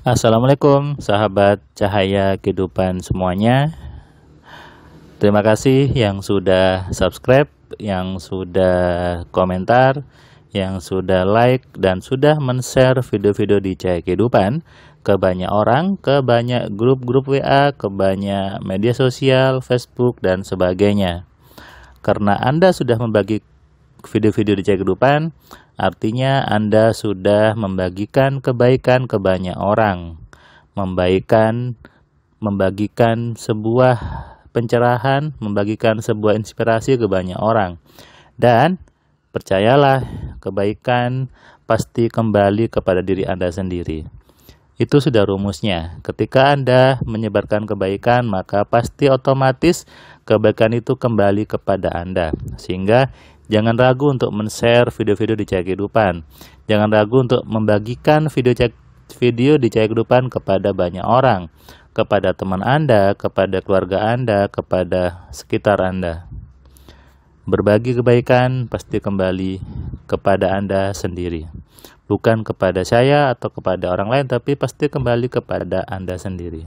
Assalamualaikum sahabat cahaya kehidupan semuanya. Terima kasih yang sudah subscribe, yang sudah komentar, yang sudah like, dan sudah men-share video-video di Cahaya Kehidupan ke banyak orang, ke banyak grup-grup WA, ke banyak media sosial, Facebook, dan sebagainya. Karena Anda sudah membagi video-video di Cahaya Kehidupan, artinya Anda sudah membagikan kebaikan ke banyak orang, membagikan sebuah pencerahan, membagikan sebuah inspirasi ke banyak orang. Dan percayalah, kebaikan pasti kembali kepada diri Anda sendiri. Itu sudah rumusnya. Ketika Anda menyebarkan kebaikan, maka pasti otomatis kebaikan itu kembali kepada Anda. Sehingga jangan ragu untuk men-share video-video di Cahaya Kehidupan. Jangan ragu untuk membagikan video di Cahaya Kehidupan kepada banyak orang, kepada teman Anda, kepada keluarga Anda, kepada sekitar Anda. Berbagi kebaikan pasti kembali kepada Anda sendiri. Bukan kepada saya atau kepada orang lain, tapi pasti kembali kepada Anda sendiri.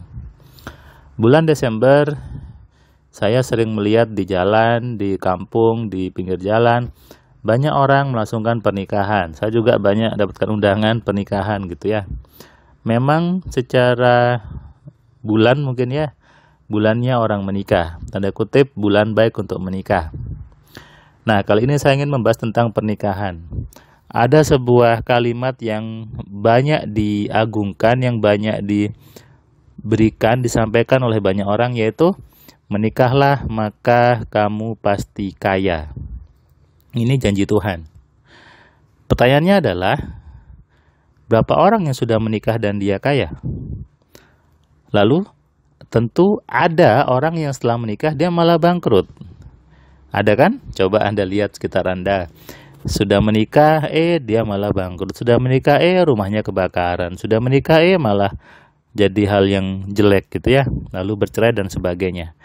Bulan Desember, saya sering melihat di jalan, di kampung, di pinggir jalan, banyak orang melangsungkan pernikahan. Saya juga banyak dapatkan undangan pernikahan gitu ya. Memang secara bulan mungkin ya, bulannya orang menikah. Tanda kutip, bulan baik untuk menikah. Nah, kali ini saya ingin membahas tentang pernikahan. Ada sebuah kalimat yang banyak diagungkan, yang banyak diberikan, disampaikan oleh banyak orang, yaitu menikahlah maka kamu pasti kaya. Ini janji Tuhan. Pertanyaannya adalah, berapa orang yang sudah menikah dan dia kaya? Lalu, tentu ada orang yang setelah menikah dia malah bangkrut. Ada kan? Coba Anda lihat sekitar Anda. Sudah menikah, dia malah bangkrut. Sudah menikah, rumahnya kebakaran. Sudah menikah, malah jadi hal yang jelek gitu ya. Lalu bercerai dan sebagainya.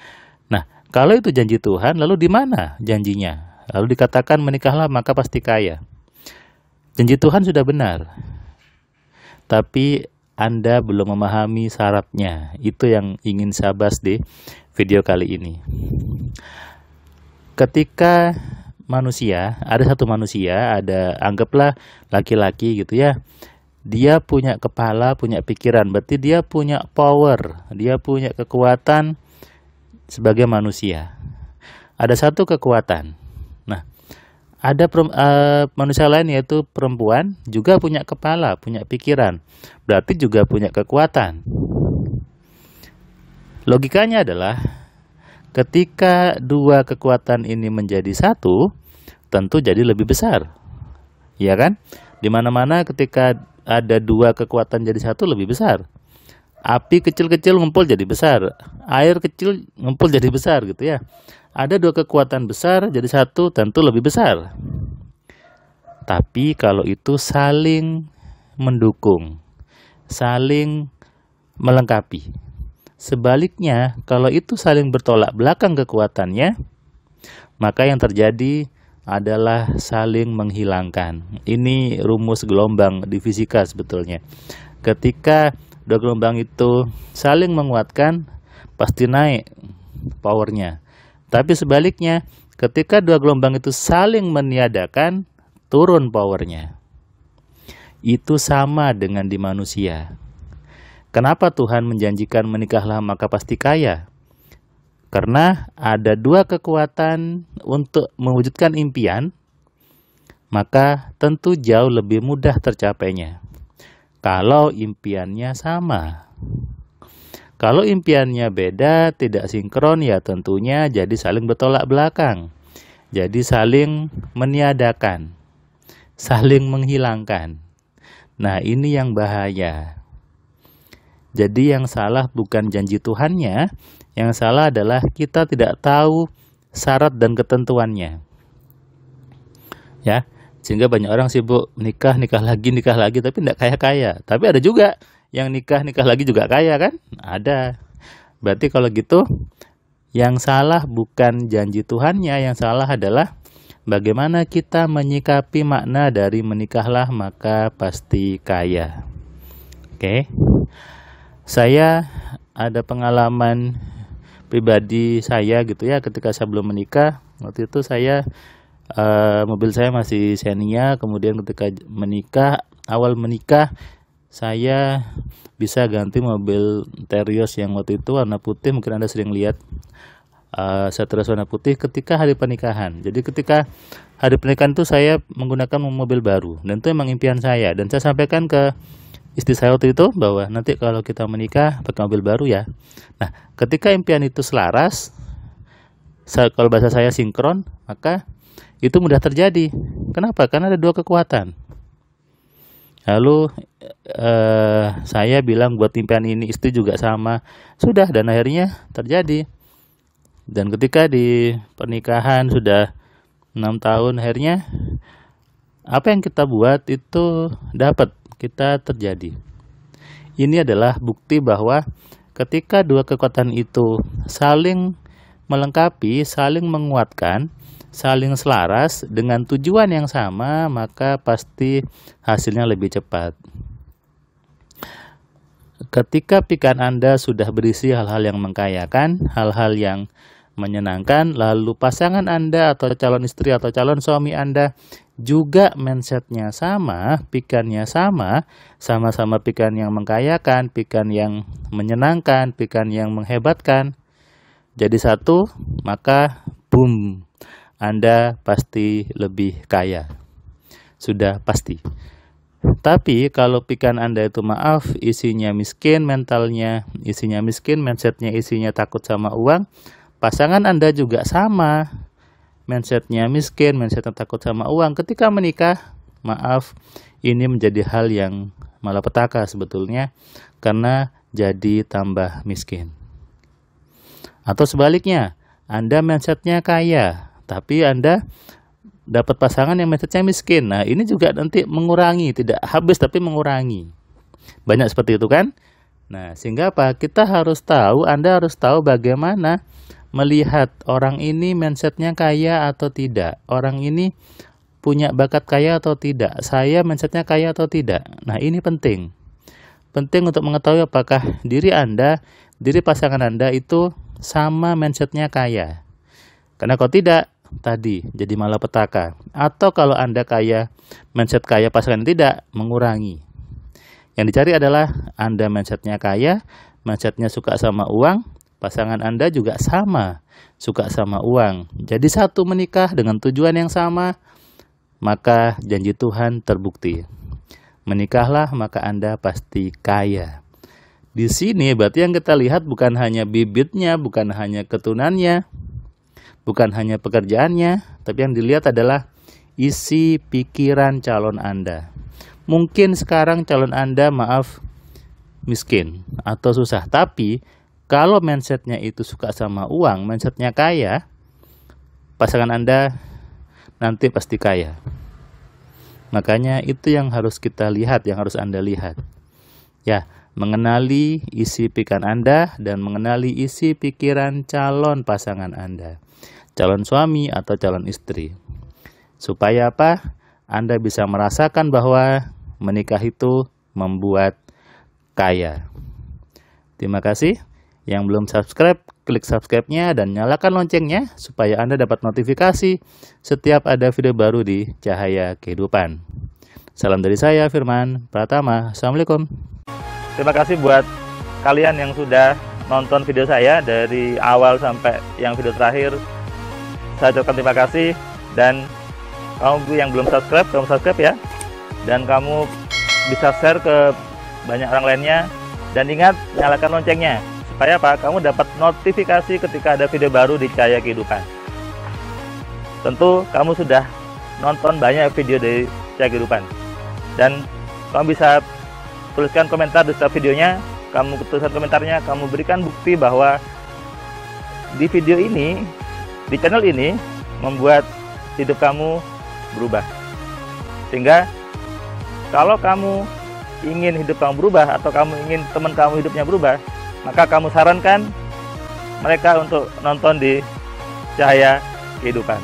Nah, kalau itu janji Tuhan, lalu di mana janjinya? Lalu dikatakan menikahlah maka pasti kaya. Janji Tuhan sudah benar. Tapi Anda belum memahami syaratnya. Itu yang ingin saya bahas di video kali ini. Ketika manusia, ada satu manusia, anggaplah laki-laki gitu ya. Dia punya kepala, punya pikiran, berarti dia punya power, dia punya kekuatan sebagai manusia. Ada satu kekuatan. Nah, ada manusia lain yaitu perempuan juga punya kepala, punya pikiran, berarti juga punya kekuatan. Logikanya adalah ketika dua kekuatan ini menjadi satu, tentu jadi lebih besar. Ya kan? Di mana-mana ketika ada dua kekuatan jadi satu lebih besar. Api kecil-kecil ngumpul jadi besar. Air kecil ngumpul jadi besar gitu ya. Ada dua kekuatan besar jadi satu, tentu lebih besar. Tapi kalau itu saling mendukung, saling melengkapi. Sebaliknya, kalau itu saling bertolak belakang kekuatannya, maka yang terjadi adalah saling menghilangkan. Ini rumus gelombang di fisika sebetulnya. Ketika dua gelombang itu saling menguatkan, pasti naik powernya. Tapi sebaliknya, ketika dua gelombang itu saling meniadakan, turun powernya. Itu sama dengan di manusia. Kenapa Tuhan menjanjikan menikahlah maka pasti kaya? Karena ada dua kekuatan untuk mewujudkan impian, maka tentu jauh lebih mudah tercapainya. Kalau impiannya sama. Kalau impiannya beda, tidak sinkron, ya tentunya jadi saling bertolak belakang. Jadi saling meniadakan, saling menghilangkan. Nah, ini yang bahaya. Jadi yang salah bukan janji Tuhannya, yang salah adalah kita tidak tahu syarat dan ketentuannya. Ya, sehingga banyak orang sibuk nikah lagi, tapi tidak kaya-kaya. Tapi ada juga yang nikah lagi juga kaya kan? Ada. Berarti kalau gitu, yang salah bukan janji Tuhannya, yang salah adalah bagaimana kita menyikapi makna dari menikahlah maka pasti kaya. Oke. Saya ada pengalaman pribadi saya gitu ya, ketika saya belum menikah. Waktu itu saya mobil saya masih Xenia, kemudian ketika awal menikah saya bisa ganti mobil Terios yang waktu itu warna putih, mungkin Anda sering lihat. Saya terus warna putih ketika hari pernikahan. Jadi ketika hari pernikahan itu saya menggunakan mobil baru, dan itu memang impian saya, dan saya sampaikan ke istri saya waktu itu bahwa nanti kalau kita menikah pakai mobil baru ya. Nah, ketika impian itu selaras, kalau bahasa saya sinkron, maka itu mudah terjadi. Kenapa? Karena ada dua kekuatan. Lalu saya bilang buat impian ini, istri juga sama. Sudah, dan akhirnya terjadi. Dan ketika di pernikahan sudah 6 tahun, akhirnya apa yang kita buat itu dapat, kita terjadi. Ini adalah bukti bahwa ketika dua kekuatan itu saling melengkapi, saling menguatkan, saling selaras dengan tujuan yang sama, maka pasti hasilnya lebih cepat. Ketika pikiran Anda sudah berisi hal-hal yang mengkayakan, hal-hal yang menyenangkan, lalu pasangan Anda atau calon istri atau calon suami Anda juga mindsetnya sama, pikirannya sama, sama-sama pikiran yang mengkayakan, pikiran yang menyenangkan, pikiran yang menghebatkan, jadi satu, maka boom, Anda pasti lebih kaya. Sudah pasti. Tapi kalau pikiran Anda itu isinya miskin, mentalnya isinya miskin, mindsetnya isinya takut sama uang, pasangan Anda juga sama, mindsetnya miskin, mindsetnya takut sama uang. Ketika menikah, ini menjadi hal yang malapetaka sebetulnya, karena jadi tambah miskin. Atau sebaliknya, Anda mindsetnya kaya, tapi Anda dapat pasangan yang mindsetnya miskin. Nah, ini juga nanti mengurangi, tidak habis tapi mengurangi. Banyak seperti itu kan? Nah, sehingga apa? Kita harus tahu, Anda harus tahu bagaimana melihat orang ini mindsetnya kaya atau tidak, orang ini punya bakat kaya atau tidak, saya mindsetnya kaya atau tidak. Nah, ini penting untuk mengetahui apakah diri Anda, diri pasangan Anda itu sama mindsetnya kaya. Karena kalau tidak, tadi jadi malapetaka. Atau kalau Anda kaya, mindset kaya, pasangan tidak, mengurangi. Yang dicari adalah Anda mindsetnya kaya, mindsetnya suka sama uang, pasangan Anda juga sama, suka sama uang. Jadi satu menikah dengan tujuan yang sama, maka janji Tuhan terbukti. Menikahlah, maka Anda pasti kaya. Di sini berarti yang kita lihat bukan hanya bibitnya, bukan hanya keturunannya, bukan hanya pekerjaannya, tapi yang dilihat adalah isi pikiran calon Anda. Mungkin sekarang calon Anda miskin atau susah, tapi kalau mindsetnya itu suka sama uang, mindsetnya kaya, pasangan Anda nanti pasti kaya. Makanya itu yang harus kita lihat, yang harus Anda lihat. Ya, mengenali isi pikiran Anda dan mengenali isi pikiran calon pasangan Anda, calon suami atau calon istri. Supaya apa? Anda bisa merasakan bahwa menikah itu membuat kaya. Terima kasih. Yang belum subscribe, klik subscribe-nya dan nyalakan loncengnya supaya Anda dapat notifikasi setiap ada video baru di Cahaya Kehidupan. Salam dari saya, Firman Pratama. Assalamualaikum. Terima kasih buat kalian yang sudah nonton video saya dari awal sampai yang video terakhir. Saya ucapkan terima kasih, dan kamu yang belum subscribe, kamu subscribe ya. Dan kamu bisa share ke banyak orang lainnya, dan ingat nyalakan loncengnya. Supaya apa? Kamu dapat notifikasi ketika ada video baru di Cahaya Kehidupan. Tentu kamu sudah nonton banyak video dari Cahaya Kehidupan, dan kamu bisa tuliskan komentar di setiap videonya. Kamu tuliskan komentarnya, kamu berikan bukti bahwa di video ini, di channel ini membuat hidup kamu berubah. Sehingga kalau kamu ingin hidup kamu berubah, atau kamu ingin teman kamu hidupnya berubah, maka kamu sarankan mereka untuk nonton di Cahaya Kehidupan.